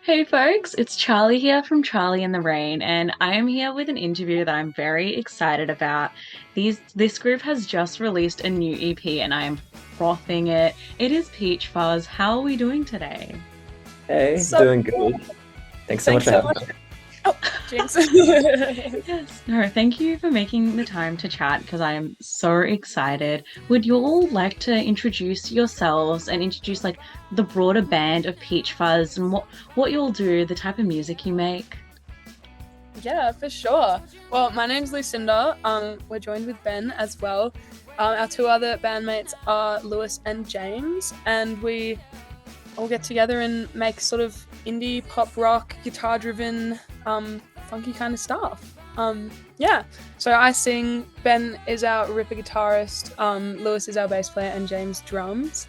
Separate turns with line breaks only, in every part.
Hey folks, it's Charlie here from Charlie and the Rain, and I am here with an interview that I'm very excited about. This group has just released a new EP and I am frothing it. It is Peach Fuzz. How are we doing today?
Hey,
So
doing good. Thanks so much
thanks
for
so
having
much.
me.
Oh, Jinx.
Yes. No, thank you for making the time to chat because I am so excited. Would you all like to introduce yourselves and introduce like the broader band of Peach Fuzz and what you all do, the type of music you make?
Yeah, for sure. Well, my name's Lucinda. We're joined with Ben as well. Our two other bandmates are Lewis and James, and we all get together and make sort of indie pop rock, guitar-driven, funky kind of stuff. Yeah. So I sing. Ben is our ripper guitarist. Lewis is our bass player, and James drums.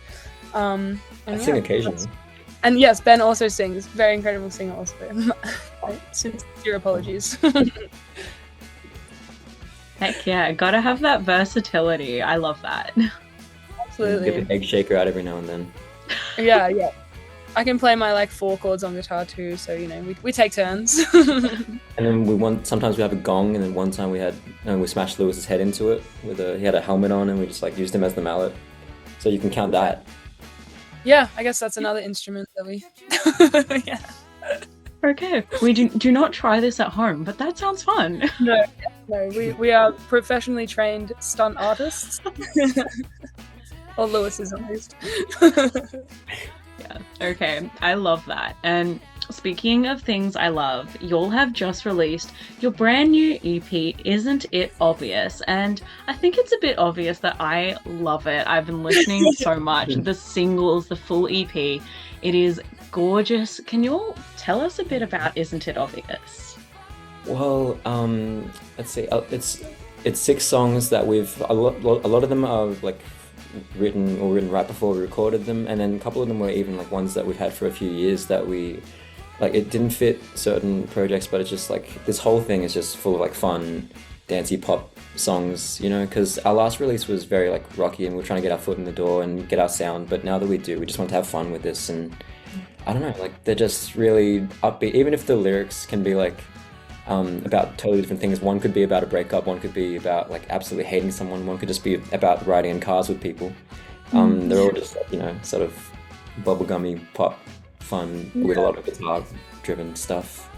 And
I
yeah,
sing occasionally.
And yes, Ben also sings. Very incredible singer also. Sincere apologies.
Heck yeah, gotta have that versatility. I love that.
Absolutely.
Get the egg shaker out every now and then.
Yeah, yeah. I can play my like four chords on guitar too, so we take turns.
And then sometimes we have a gong, and then one time we smashed Lewis's head into it he had a helmet on, and we just like used him as the mallet. So you can count that.
Yeah, I guess that's another instrument that we yeah.
Okay, we do not try this at home, but that sounds fun.
No, we are professionally trained stunt artists. Or Lewis is at least.
Yeah, okay, I love that. And speaking of things I love, y'all have just released your brand new EP, Isn't It Obvious? And I think it's a bit obvious that I love it. I've been listening so much. The singles, the full EP, it is gorgeous. Can you all tell us a bit about Isn't It Obvious?
Well, let's see. It's six songs that a lot of them are like written right before we recorded them, and then a couple of them were even like ones that we've had for a few years that we like. It didn't fit certain projects, but it's just like this whole thing is just full of like fun, dancey pop songs, because our last release was very like rocky, and we're trying to get our foot in the door and get our sound. But now that we just want to have fun with this, and I don't know, like they're just really upbeat. Even if the lyrics can be like about totally different things. One could be about a breakup, one could be about like absolutely hating someone, one could just be about riding in cars with people. They're all just like, sort of bubblegummy pop fun with a lot of guitar driven stuff.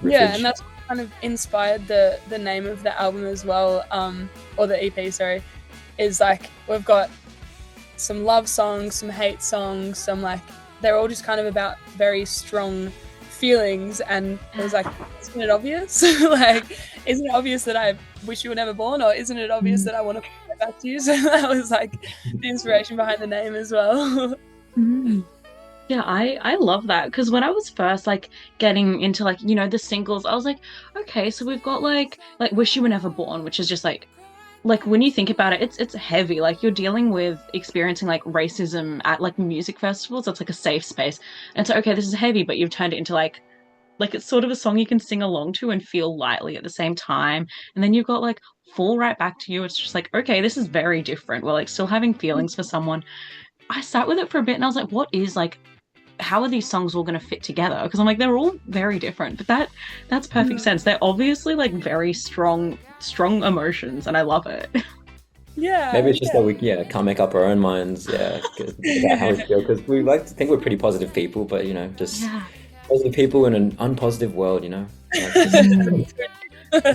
Yeah,
Riffage.
and that's what kind of inspired the name of the album as well, or the EP, sorry, is like we've got some love songs, some hate songs, some like they're all just kind of about very strong feelings, and it was like, isn't it obvious? Like, isn't it obvious that I wish you were never born, or isn't it obvious that I want to go back to you? So that was like the inspiration behind the name as well.
Mm. Yeah, I love that because when I was first like getting into like the singles, I was like, okay, so we've got like Wish You Were Never Born, which is just like when you think about it, it's heavy. Like you're dealing with experiencing like racism at like music festivals. That's like a safe space. And so okay, this is heavy, but you've turned it into like it's sort of a song you can sing along to and feel lightly at the same time. And then you've got like Fall Right Back to You. It's just like, okay, this is very different. We're like still having feelings for someone. I sat with it for a bit and I was like, what is like how are these songs all going to fit together? Because I'm like, they're all very different, but that's perfect sense. They're obviously like very strong emotions, and I love it.
Yeah.
Maybe it's just that we can't make up our own minds, about how we feel, because we like to think we're pretty positive people, but just
Yeah.
positive people in an unpositive world, like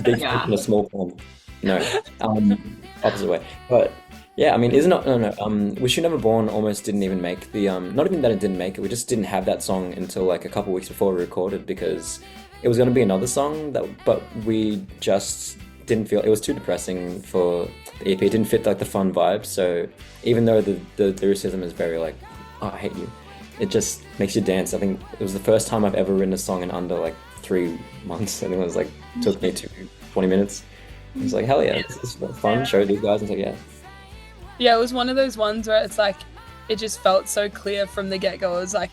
big fish
Yeah.
in a small pond. No, opposite way. But yeah, I mean, isn't it? No. Wish You Never Born almost didn't even make the. Not even that it didn't make it. We just didn't have that song until like a couple weeks before we recorded, because it was going to be another song but we just didn't feel it was too depressing for the EP. It didn't fit like the fun vibe. So even though the lyricism is very like, oh, I hate you, it just makes you dance. I think it was the first time I've ever written a song in under like 3 months. And it was like took me 20 minutes. It was like, hell yeah, this is fun. Show these guys. And it's like, yeah.
Yeah, it was one of those ones where it's like it just felt so clear from the get-go. It was like,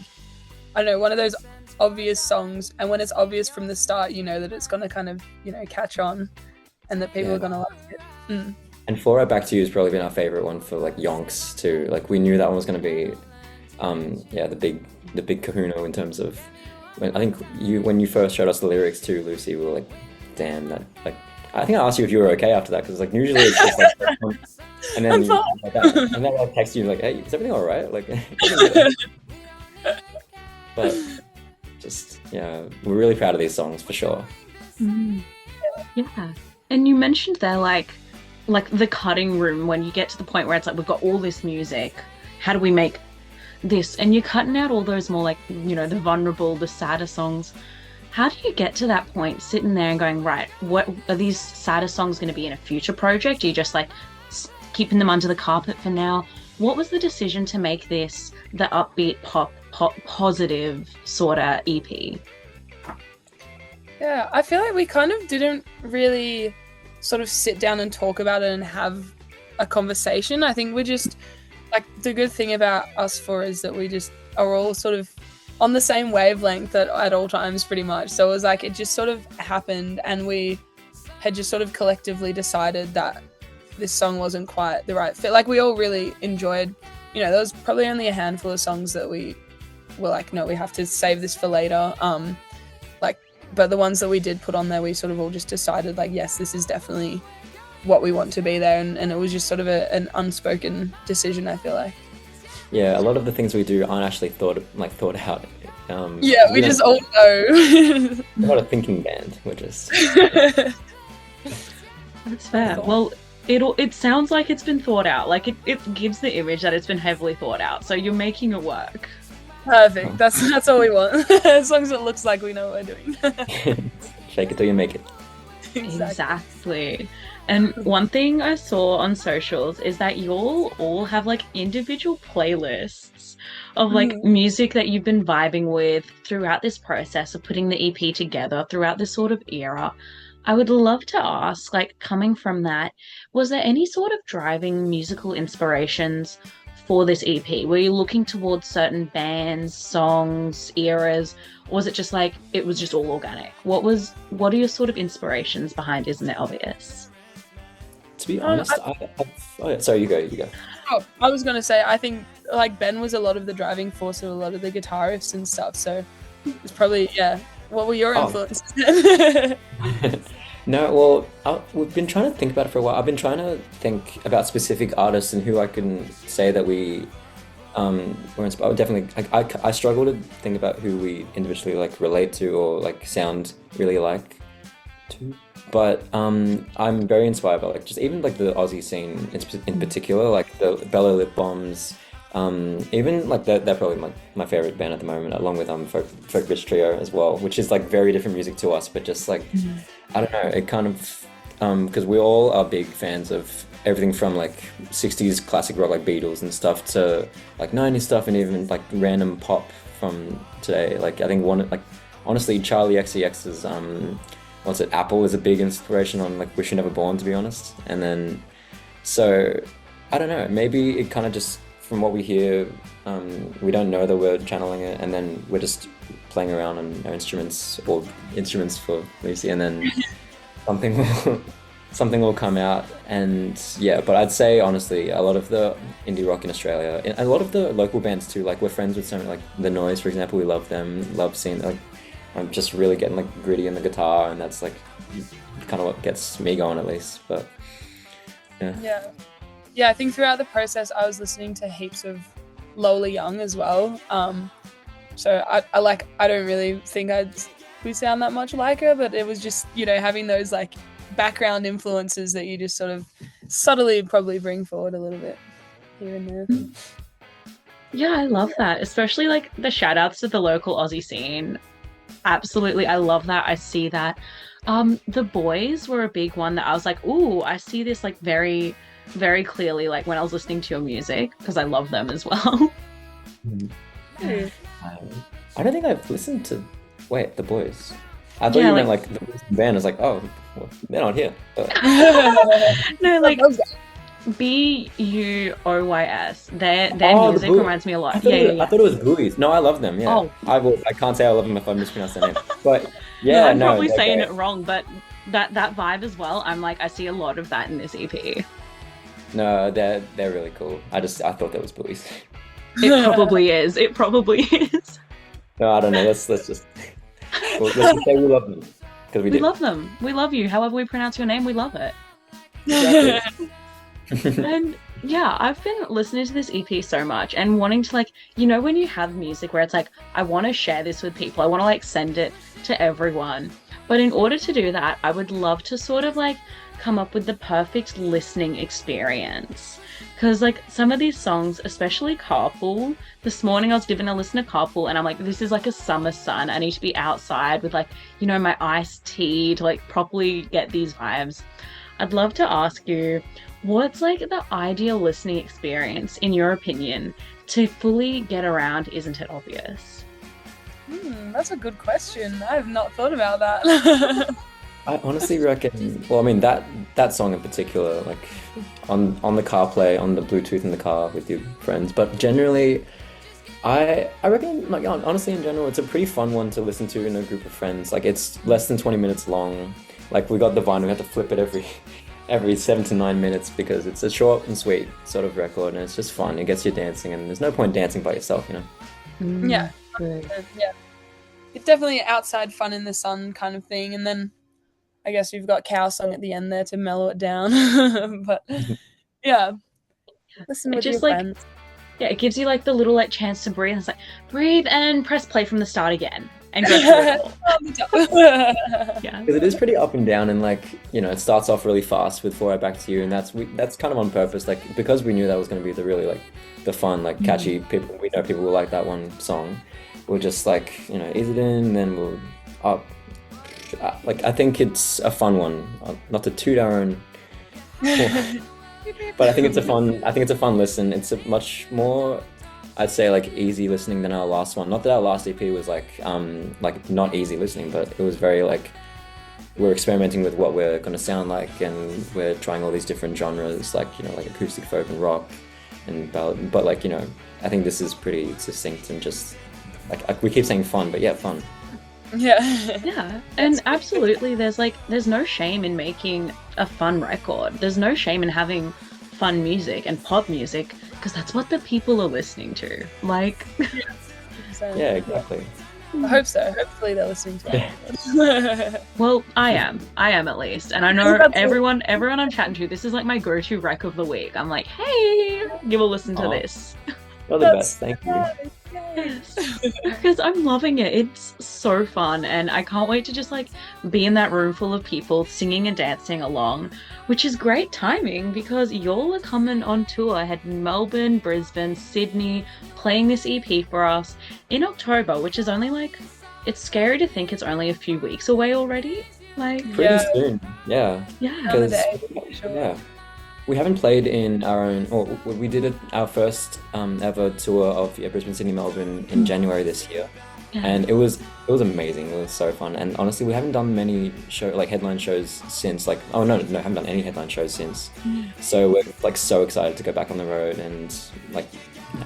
I don't know, one of those obvious songs, and when it's obvious from the start, you know that it's gonna kind of catch on, and that people are gonna like it.
And Fall Right Back to You has probably been our favorite one for like yonks too. Like we knew that one was going to be, the big kahuna in terms of I think when you first showed us the lyrics to Lucy, we were like, damn, that like. I think I asked you if you were okay after that because like usually it's just like, and then like that, and then I'll text you like, hey, is everything all right? Like, but just yeah, we're really proud of these songs for sure.
Mm. Yeah. And you mentioned there like the cutting room when you get to the point where it's like we've got all this music. How do we make this? And you're cutting out all those more like, the vulnerable, the sadder songs. How do you get to that point, sitting there and going, right, what are these sadder songs going to be in a future project? Are you just like keeping them under the carpet for now? What was the decision to make this the upbeat pop positive sort of EP?
Yeah, I feel like we kind of didn't really sort of sit down and talk about it and have a conversation. I think we're just like, the good thing about us four is that we just are all sort of on the same wavelength at all times pretty much. So it was like it just sort of happened, and we had just sort of collectively decided that this song wasn't quite the right fit. Like we all really enjoyed, there was probably only a handful of songs that we were like, no, we have to save this for later. But the ones that we did put on there, we sort of all just decided like, yes, this is definitely what we want to be there. And it was just sort of an unspoken decision, I feel like.
Yeah, a lot of the things we do aren't actually thought out.
Yeah, we just all know.
We're not a thinking band. We're just.
That's fair. Well, it sounds like it's been thought out. Like it gives the image that it's been heavily thought out. So you're making it work.
Perfect. That's all we want. As long as it looks like we know what we're doing.
Shake it till you make it.
Exactly. And one thing I saw on socials is that you all have like individual playlists of like music that you've been vibing with throughout this process of putting the EP together, throughout this sort of era. I would love to ask, like, coming from that, was there any sort of driving musical inspirations for this EP? Were you looking towards certain bands, songs, eras, or was it just like it was just all organic? What are your sort of inspirations behind Isn't It Obvious?
To be honest, sorry, you go.
Oh, I was gonna say, I think like Ben was a lot of the driving force of a lot of the guitar riffs and stuff. So it's probably What were your influences?
No, well, we've been trying to think about it for a while. I've been trying to think about specific artists and who I can say that we were inspired. Definitely, I struggle to think about who we individually like relate to or like sound really like to. But I'm very inspired by like just even like the Aussie scene in particular, like the Bella Lip Bombs. Even like they're probably my favorite band at the moment, along with Folk Bitch Trio as well, which is like very different music to us, but just like I don't know, it kind of because we all are big fans of everything from like 60s classic rock like Beatles and stuff to like 90s stuff and even like random pop from today. Like I think honestly Charlie XCX's Apple is a big inspiration on like Wish You Never Born, to be honest. And then so I don't know, maybe it kind of just from what we hear, we don't know that we're channeling it, and then we're just playing around on our instruments or instruments for Lucy, and then something will come out. And yeah, but I'd say honestly, a lot of the indie rock in Australia, and a lot of the local bands too, like we're friends with some like The Noise, for example. We love them, love seeing like I'm just really getting like gritty in the guitar, and that's like kind of what gets me going at least. But
yeah, I think throughout the process I was listening to heaps of Lola Young as well. So I don't really think we sound that much like her, but it was just, having those like background influences that you just sort of subtly probably bring forward a little bit here and there.
Yeah, I love that, especially like the shout outs to the local Aussie scene. Absolutely, I love that. I see that. The Boys were a big one that I was like, ooh, I see this like very, very clearly, like when I was listening to your music, because I love them as well.
I don't think I've listened to The Boys. I thought you meant like the band. I was like, oh, well, they're not here.
No, like Buoys. Their music reminds me a lot. I
thought it was Buoys. No, I love them. Yeah. Oh. I can't say I love them if I mispronounce their name. But yeah,
I'm probably saying it wrong. But that vibe as well. I'm like, I see a lot of that in this EP.
No, they're really cool. I thought that was Buoys.
It probably is.
No, I don't know. Let's just let's just say we love them because we
We
do.
love them. We love you. However we pronounce your name, we love it.
Exactly.
And yeah, I've been listening to this EP so much and wanting to like, when you have music where it's like, I want to share this with people, I want to like send it to everyone. But in order to do that, I would love to sort of like come up with the perfect listening experience. Because like some of these songs, especially Carpool, this morning I was given a listen to Carpool and I'm like, this is like a summer sun. I need to be outside with like, my iced tea to like properly get these vibes. I'd love to ask you, what's like the ideal listening experience, in your opinion, to fully get around Isn't It Obvious?
That's a good question. I have not thought about that.
I honestly reckon. Well, I mean that song in particular, like on the car play, on the Bluetooth in the car with your friends. But generally, I reckon, like honestly, in general, it's a pretty fun one to listen to in a group of friends. Like it's less than 20 minutes long. Like we got the vinyl, we have to flip it every 7 to 9 minutes because it's a short and sweet sort of record, and it's just fun. It gets you dancing, and there's no point dancing by yourself, you know.
Yeah,
Good.
yeah. It's definitely outside fun in the sun kind of thing, and then I guess you've got Cow Song at the end there to mellow it down. But yeah, listen
It
with your
just like,
friends.
yeah, it gives you like the little like chance to breathe. It's like, breathe and press play from the start again and go through it all. Yeah.
Because it is pretty up and down, and like it starts off really fast with "For Right Back to You," and that's kind of on purpose, like because we knew that was going to be the really like the fun, like catchy people. We know people will like that one song. We'll just like ease it in, then we'll up. Like I think it's a fun one, not to toot our own, but I think it's a fun. I think it's a fun listen. It's a much more, I'd say, like easy listening than our last one. Not that our last EP was like not easy listening, but it was very like we're experimenting with what we're gonna sound like, and we're trying all these different genres, like like acoustic folk and rock and ballad. But like I think this is pretty succinct and just like we keep saying fun, but yeah, fun.
Yeah.
Yeah, and absolutely, there's no shame in making a fun record. There's no shame in having fun music and pop music because that's what the people are listening to. Like,
So,
Yeah, exactly.
I hope so. Hopefully they're listening to it.
well, I am at least, and I know everyone I'm chatting to, this is like my go-to rec of the week. I'm like, hey, give a listen to
Aw.
this.
You're the best. Thank you.
Yes, because I'm loving it. It's so fun, and I can't wait to just like be in that room full of people singing and dancing along, which is great timing because y'all are coming on tour. Had Melbourne, Brisbane, Sydney, playing this EP for us in October, which is only like, it's scary to think it's only a few weeks away already. Like,
Pretty
Yeah.
soon. Yeah.
yeah,
Another
Because
day, for sure.
yeah, we haven't played in our own. Or we did our first ever tour of Brisbane, Sydney, Melbourne in January this year,
yeah.
and it was amazing. It was so fun, and honestly, we haven't done many headline shows since. Like, oh no, haven't done any headline shows since. So we're like so excited to go back on the road and like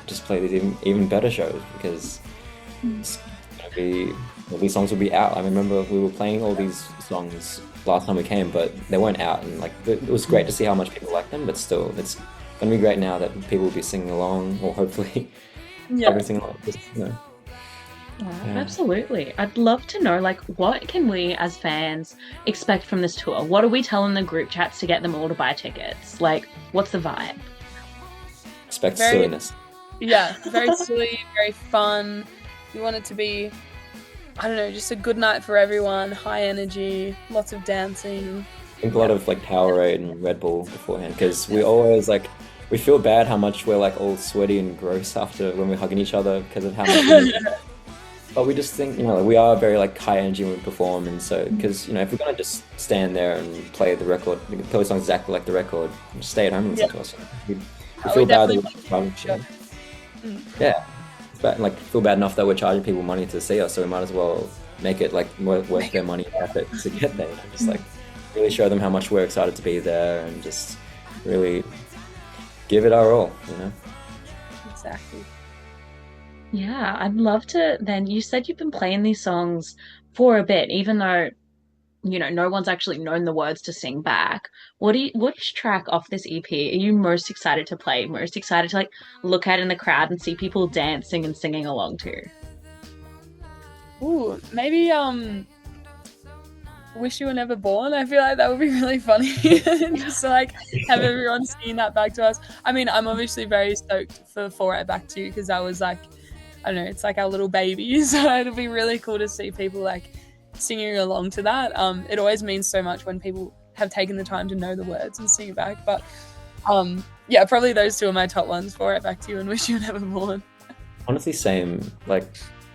just play these even better shows because it's gonna be all these songs will be out. I remember we were playing all these songs last time we came, but they weren't out, and like it was great to see how much people like them. But still, it's gonna be great now that people will be singing along, or hopefully
Yeah.
probably singing along. Just,
Yeah,
Yeah.
absolutely. I'd love to know, like, what can we as fans expect from this tour? What are we telling the group chats to get them all to buy tickets? Like, what's the vibe?
expect
Very-
silliness.
Yeah, very silly, very fun. We want it to be, I don't know, just a good night for everyone. High energy, lots of dancing.
Drink a lot of like Powerade and Red Bull beforehand because we always like we feel bad how much we're like all sweaty and gross after when we're hugging each other because of how much. But we just think like, we are very like high energy when we perform, and so because if we're gonna just stand there and play the record, play the songs exactly like the record, just stay at home and listen to us. We
Oh,
feel
we
bad
definitely
that we're
want to
charging.
Mm.
Yeah, it's bad, like feel bad enough that we're charging people money to see us, so we might as well make it like worth their money and effort to get there. Just like really show them how much we're excited to be there, and just really give it our all.
Exactly.
Yeah, I'd love to. Then you said you've been playing these songs for a bit, even though, no one's actually known the words to sing back. Which track off this EP are you most excited to play? Most excited to like look at in the crowd and see people dancing and singing along to?
Ooh, maybe Wish You Were Never Born. I feel like that would be really funny. Just to, like, have everyone singing that back to us. I mean, I'm obviously very stoked for It Back to You, because that was like, I don't know, it's like our little baby. So it'll be really cool to see people like singing along to that. It always means so much when people have taken the time to know the words and sing it back. But yeah, probably those two are my top ones, For It Back to You and Wish You Were Never Born.
Honestly, same. Like,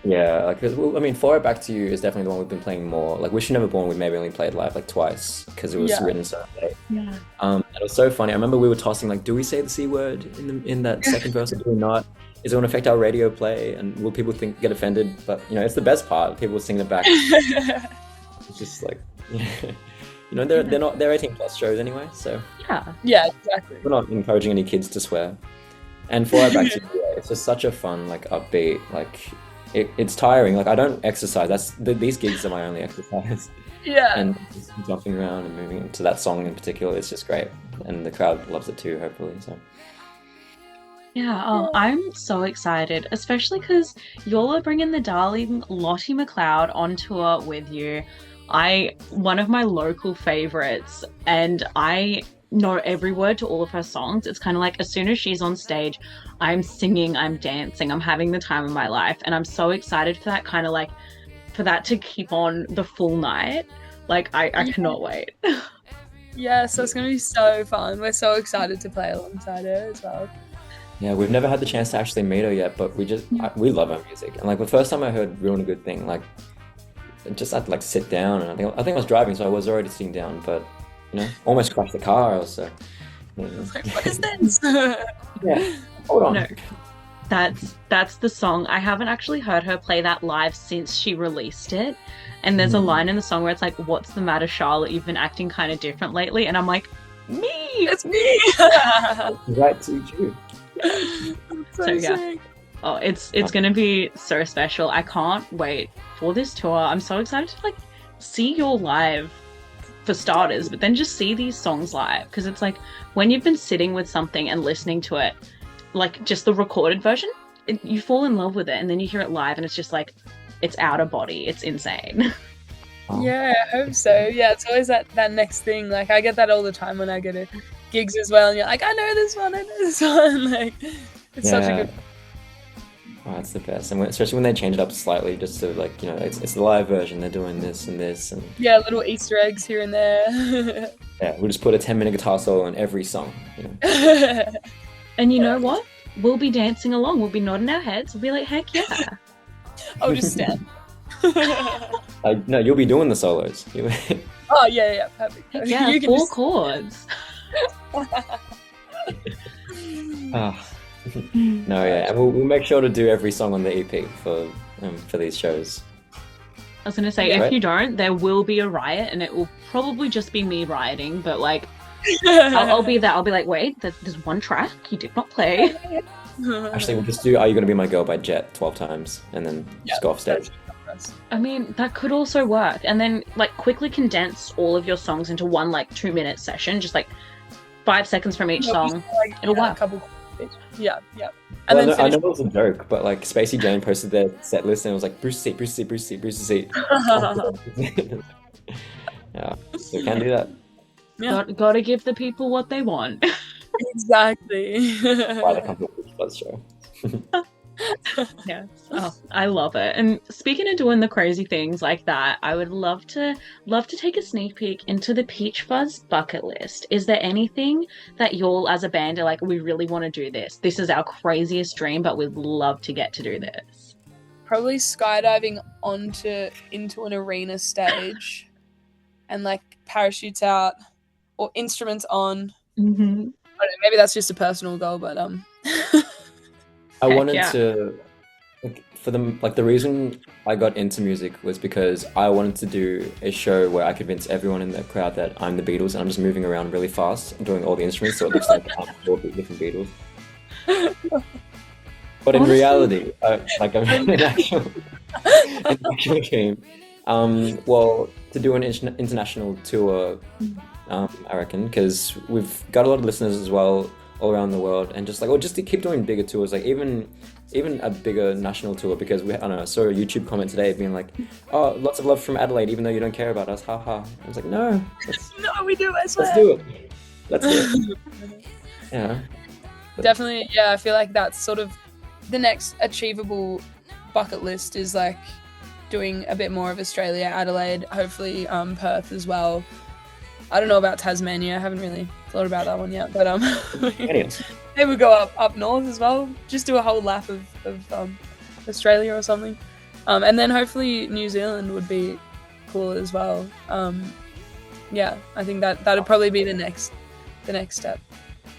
yeah, like, I mean, For It Back to You is definitely the one we've been playing more. Like, Wish You Never Born, we maybe only played live like twice because it was written so late.
Yeah.
And it was so funny. I remember we were tossing like, do we say the C word in that second verse or do we not? Is it going to affect our radio play? And will people get offended? But it's the best part. People sing it back. It's just like, they're 18 plus shows anyway. So
yeah, exactly.
We're not encouraging any kids to swear. And For It Back to You, it's just such a fun, like, upbeat, like, it's tiring. Like, I don't exercise. These gigs are my only exercise.
Yeah.
And just jumping around and moving to that song in particular, it's just great. And the crowd loves it too, hopefully. So.
Yeah, I'm so excited, especially because y'all are bringing the darling Lottie McLeod on tour with you. One of my local favorites, and I know every word to all of her songs. It's kind of like as soon as she's on stage, I'm singing, I'm dancing, I'm having the time of my life, and I'm so excited for that kind of like, for that to keep on the full night. Like, I cannot wait.
Yeah, so it's going to be so fun. We're so excited to play alongside her as well.
Yeah, we've never had the chance to actually meet her yet, but we love her music. And like the first time I heard Real and a Good Thing, like just had to like sit down, and I think I was driving, so I was already sitting down, but almost crashed the car. I was so.
I was like, what is this?
Yeah, hold on.
No, that's the song. I haven't actually heard her play that live since she released it. And there's a line in the song where it's like, "What's the matter, Charlotte? You've been acting kind of different lately." And I'm like, me,
it's me.
Right to you.
So yeah. Oh, it's gonna be so special. I can't wait for this tour. I'm so excited to like see your live for starters, but then just see these songs live, because it's like when you've been sitting with something and listening to it, like just the recorded version, you fall in love with it, and then you hear it live and it's just like, it's out of body. It's insane.
Yeah, I hope so. Yeah, it's always that next thing. Like, I get that all the time when I go to gigs as well, and you're like, I know this one. Like, it's such a good.
Oh, it's the best, and especially when they change it up slightly, just to like, it's the live version. They're doing this and this, and
yeah, little Easter eggs here and there.
Yeah, we'll just put a 10-minute guitar solo in every song.
And you know what? We'll be dancing along. We'll be nodding our heads. We'll be like, heck yeah.
I'll just stand.
No, you'll be doing the solos.
Oh yeah, perfect.
Heck yeah, you 4 chords.
No, yeah, and we'll make sure to do every song on the EP for these shows.
I was gonna say, if you don't, there will be a riot, and it will probably just be me rioting. But like, I'll be there. I'll be like, wait, there's one track you did not play.
Actually, we'll just do "Are You Gonna Be My Girl" by Jet 12 times, and then just go off stage.
I mean, that could also work, and then like quickly condense all of your songs into one like 2-minute session, just like 5 seconds from each song. It'll work.
Yeah.
And then I know it was a joke, but like Spacey Jane posted their set list and it was like Bruce seat. Yeah, so we can do that.
Yeah.
Gotta give the people what they want.
Exactly.
By the couple of Peach Fuzz show.
Yes. Oh, I love it. And speaking of doing the crazy things like that, I would love to take a sneak peek into the Peach Fuzz bucket list. Is there anything that y'all as a band are like, we really want to do this? This is our craziest dream, but we'd love to get to do this.
Probably skydiving into an arena stage and like parachutes out or instruments on.
Mm-hmm.
I don't know, maybe that's just a personal goal, but
I wanted to, for them, like the reason I got into music was because I wanted to do a show where I convince everyone in the crowd that I'm the Beatles and I'm just moving around really fast and doing all the instruments, so it looks like I'm all the different Beatles. But in reality, like I'm an actual team. Well, to do an international tour, I reckon, because we've got a lot of listeners as well all around the world, and just like, or just to keep doing bigger tours, like even a bigger national tour, because I don't know, I saw a YouTube comment today being like, oh, lots of love from Adelaide, even though you don't care about us, haha. I was like, no,
No, we do. I swear.
let's do it. Let's do it. Yeah.
Definitely, yeah. I feel like that's sort of the next achievable bucket list is like doing a bit more of Australia, Adelaide, hopefully Perth as well. I don't know about Tasmania. I haven't really thought about that one yet, but maybe we go up north as well. Just do a whole lap of Australia or something, and then hopefully New Zealand would be cool as well. Yeah, I think that'd probably be the next step.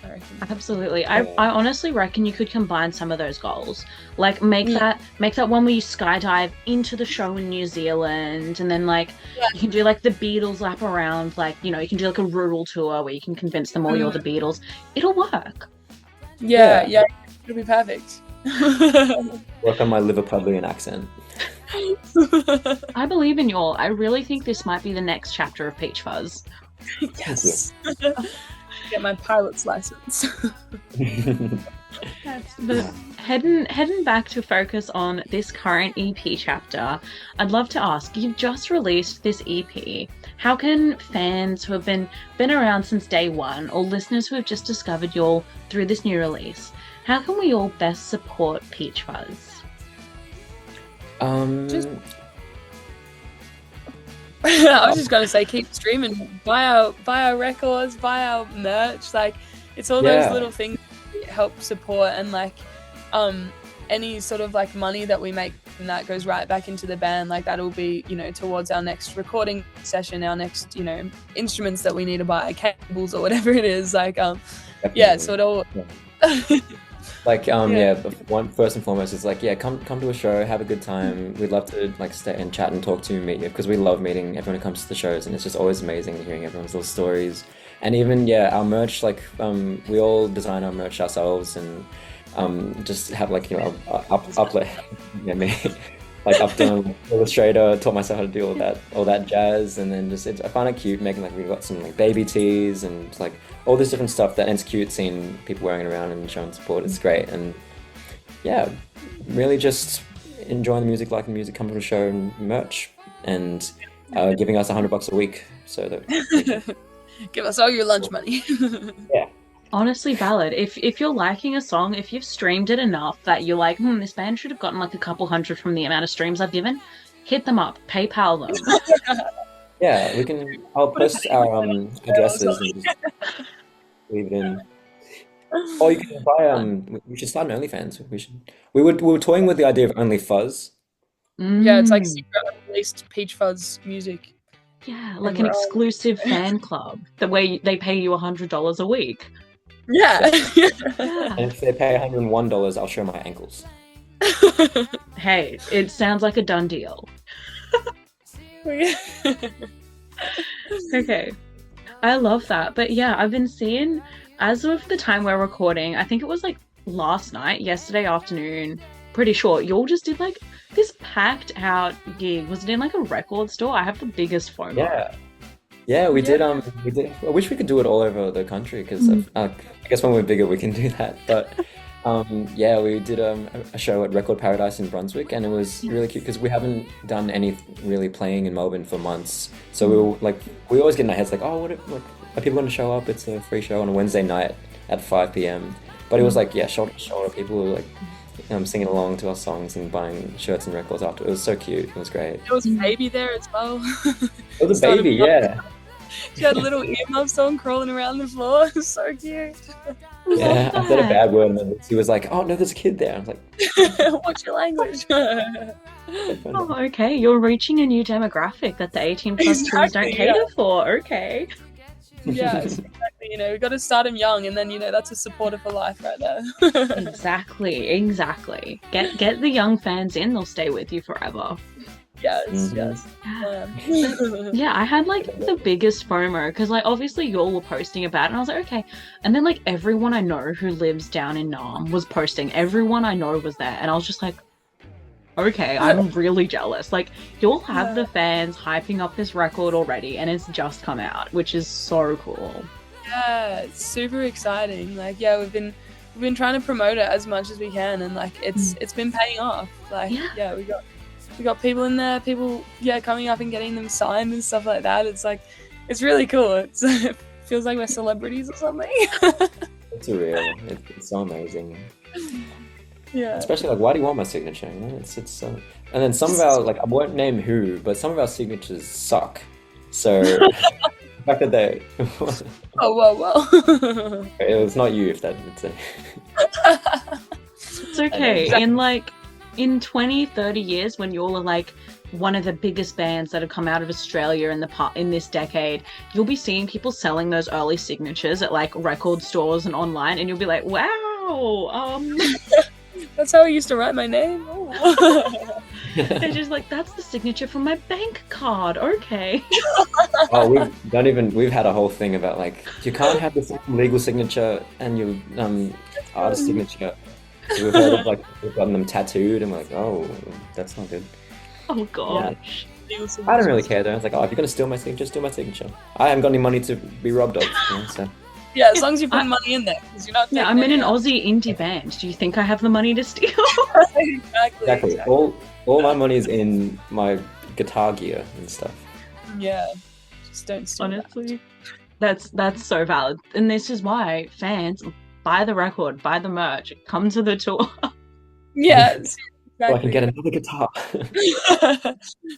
I reckon.
Absolutely. I honestly reckon you could combine some of those goals. Like make that one where you skydive into the show in New Zealand, and then like you can do like the Beatles lap around, like, you know, you can do like a rural tour where you can convince them all you're the Beatles. It'll work.
Yeah, it'll be perfect.
Work on my Liverpudlian accent.
I believe in you all. I really think this might be the next chapter of Peach Fuzz.
Yes. Get my pilot's license.
But heading back to focus on this current EP chapter, I'd love to ask, you've just released this EP. How can fans who have been around since day one, or listeners who have just discovered you all through this new release, how can we all best support Peach Fuzz?
I was just gonna say, keep streaming, buy our records, buy our merch. Like, it's all those little things that help support, and like any sort of like money that we make from that goes right back into the band. Like, that'll be, you know, towards our next recording session, our next, you know, instruments that we need to buy, cables or whatever it is. Like so it all
like one first and foremost is like, come to a show, have a good time. We'd love to like stay and chat and talk to you, meet you, because we love meeting everyone who comes to the shows, and it's just always amazing hearing everyone's little stories. And even our merch, like we all design our merch ourselves, and just have like, you know, me like up down illustrator, taught myself how to do all that jazz, and then just I find it cute making, like, we've got some like baby tees and like all this different stuff that, and it's cute seeing people wearing it around and showing support. It's great, and really just enjoying the music, liking the music, coming to the show and merch, and giving us $100 a week so that
give us all your lunch money.
Yeah.
Honestly valid. If you're liking a song, if you've streamed it enough that you're like, this band should have gotten like a couple hundred from the amount of streams I've given, hit them up, PayPal them.
Yeah, we can. I'll post our addresses and just leave it in. Or you can buy. We should start an OnlyFans. We were toying with the idea of Only Fuzz.
Yeah, it's like secret unreleased Peach Fuzz music.
Yeah, like an exclusive fan club. The way they pay you $100 a week.
Yeah.
And if they pay $101, I'll show my ankles.
Hey, it sounds like a done deal. Okay. I love that. But yeah, I've been seeing, as of the time we're recording, I think it was like yesterday afternoon, pretty sure, you all just did like this packed out gig. Was it in like a record store? I have the biggest FOMO.
Yeah, we did. We did. I wish we could do it all over the country, because I guess when we're bigger we can do that. But we did a show at Record Paradise in Brunswick, and it was really cute because we haven't done any really playing in Melbourne for months. So we were like, we always get in our heads like, oh, what are people going to show up? It's a free show on a Wednesday night at 5 p.m. But it was like, shoulder to shoulder, people were like singing along to our songs and buying shirts and records after. It was so cute. It was great.
There was a baby there as well.
It was a baby, yeah.
She had a little earmuffs on, crawling around the floor. It was so cute.
Yeah, I said a bad word, and then he was like, "Oh no, there's a kid there." I was like,
"What's your language?"
Oh, okay. You're reaching a new demographic that the 18+ tours don't cater for. Okay.
Yeah, exactly. You know, we got to start them young, and then, you know, that's a supporter for life right there.
Exactly. Get the young fans in; they'll stay with you forever.
Yes.
Yeah, I had like the biggest FOMO because like obviously y'all were posting about it, and I was like, okay. And then like everyone I know who lives down in Nam was posting. Everyone I know was there, and I was just like, okay, I'm really jealous. Like, you'll have the fans hyping up this record already, and it's just come out, which is so cool.
Yeah, it's super exciting. Like, yeah, we've been trying to promote it as much as we can, and like it's been paying off. Like,
Yeah.
yeah, we got people in there, people coming up and getting them signed and stuff like that. It's like it's really cool. It feels like we're celebrities or something.
It's real. It's so amazing.
Yeah.
Especially like, why do you want my signature? You know, it's so. And then some of our like, I won't name who, but some of our signatures suck. So the fact that they,
Oh well.
it was not you if that would say.
It's okay. In 20, 30 years, when you're like one of the biggest bands that have come out of Australia in this decade, you'll be seeing people selling those early signatures at like record stores and online, and you'll be like, wow,
That's how I used to write my name. Oh.
they're just like, that's the signature from my bank card. Okay.
Oh, we've had a whole thing about like, you can't have the same legal signature and your artist signature. So we've heard of like, we've gotten them tattooed, and we're like, oh, that's not good.
Oh gosh.
I don't really care though. It's like, oh, if you're gonna steal my signature, just steal my signature. I haven't got any money to be robbed of, you know, so.
Yeah, as long as you put money in there, because you're not.
Yeah, I'm in an Aussie indie band. Do you think I have the money to steal?
Exactly. All my money is in my guitar gear and stuff.
Yeah, just don't steal
Honestly, that's so valid, and this is why fans buy the record, buy the merch, come to the tour.
Yeah,
So I can get another guitar.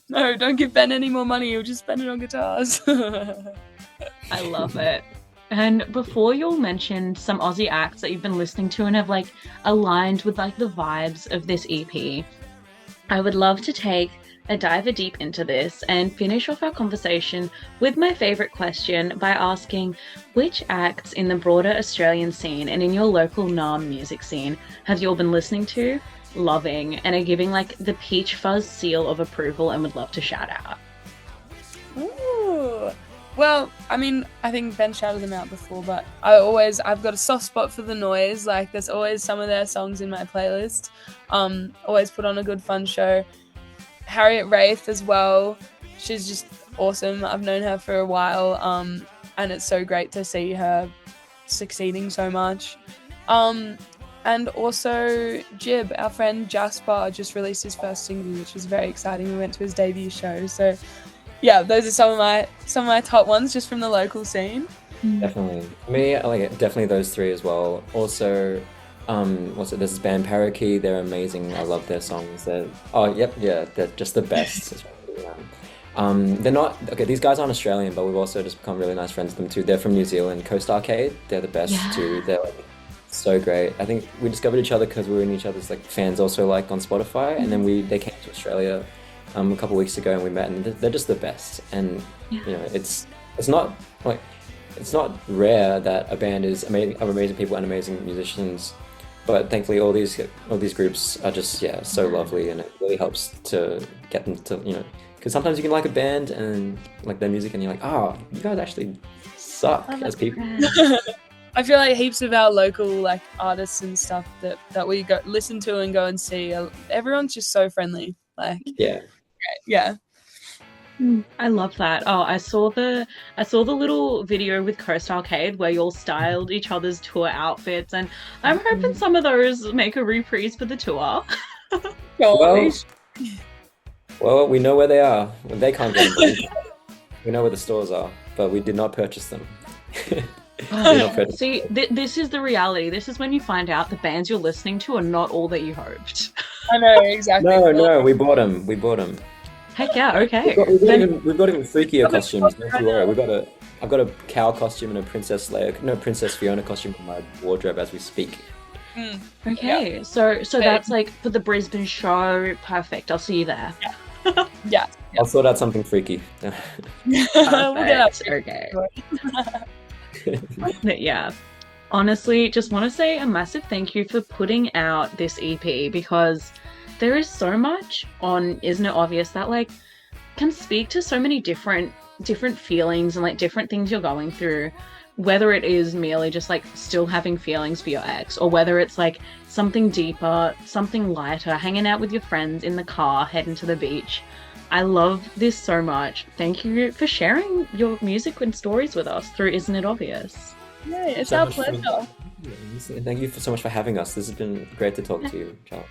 No, don't give Ben any more money. He'll just spend it on guitars.
I love it. And before, you'll mention some Aussie acts that you've been listening to and have like aligned with like the vibes of this EP. I would love to take a dive deep into this and finish off our conversation with my favourite question by asking, which acts in the broader Australian scene and in your local NAM music scene have you all been listening to, loving, and are giving like the Peach Fuzz seal of approval and would love to shout out?
Ooh. Well, I mean, I think Ben shouted them out before, but I've got a soft spot for the Noise. Like, there's always some of their songs in my playlist. Always put on a good fun show. Harriet Wraith as well. She's just awesome. I've known her for a while, and it's so great to see her succeeding so much. And also Jib, our friend Jasper, just released his first single, which was very exciting. We went to his debut show, so yeah, those are some of my top ones just from the local scene.
Definitely. Me, I like it. Definitely those three as well. Also, there's this band Parakeet. They're amazing. I love their songs. They're just the best. They're not okay. These guys aren't Australian, but we've also just become really nice friends with them too. They're from New Zealand, Coast Arcade. They're the best too. They're like so great. I think we discovered each other because we were in each other's like fans also like on Spotify, and then they came to Australia a couple weeks ago and we met, and they're just the best. And you know, it's not rare that a band is amazing people and amazing musicians, but thankfully all these groups are just so lovely, and it really helps to get them to, you know, because sometimes you can like a band and like their music and you're like, oh, you guys actually suck as people.
I feel like heaps of our local like artists and stuff that we go listen to and go and see, everyone's just so friendly. Like yeah.
I love that. Oh, I saw the little video with Coast Arcade where you all styled each other's tour outfits, and I'm hoping some of those make a reprise for the tour.
Well, we know where they are. They can't get them. We know where the stores are, but we did not purchase them.
See, this is the reality. This is when you find out the bands you're listening to are not all that you hoped.
I know, exactly.
No, we bought them.
Heck yeah, okay.
We've got even freakier costumes. Don't you worry. I've got a cow costume and a Princess Fiona costume in my wardrobe as we speak.
Okay, so that's like for the Brisbane show. Perfect. I'll see you there.
Yeah.
I'll sort out something freaky.
Perfect. Okay. But yeah, honestly, just want to say a massive thank you for putting out this EP, because there is so much on Isn't It Obvious that like can speak to so many different feelings and like different things you're going through, whether it is merely just like still having feelings for your ex, or whether it's like something deeper, something lighter, hanging out with your friends in the car, heading to the beach. I love this so much. Thank you for sharing your music and stories with us through Isn't It Obvious?
Yay, it's
so
our
much for
pleasure.
thank you so much for having us. This has been great to talk to you, Charles.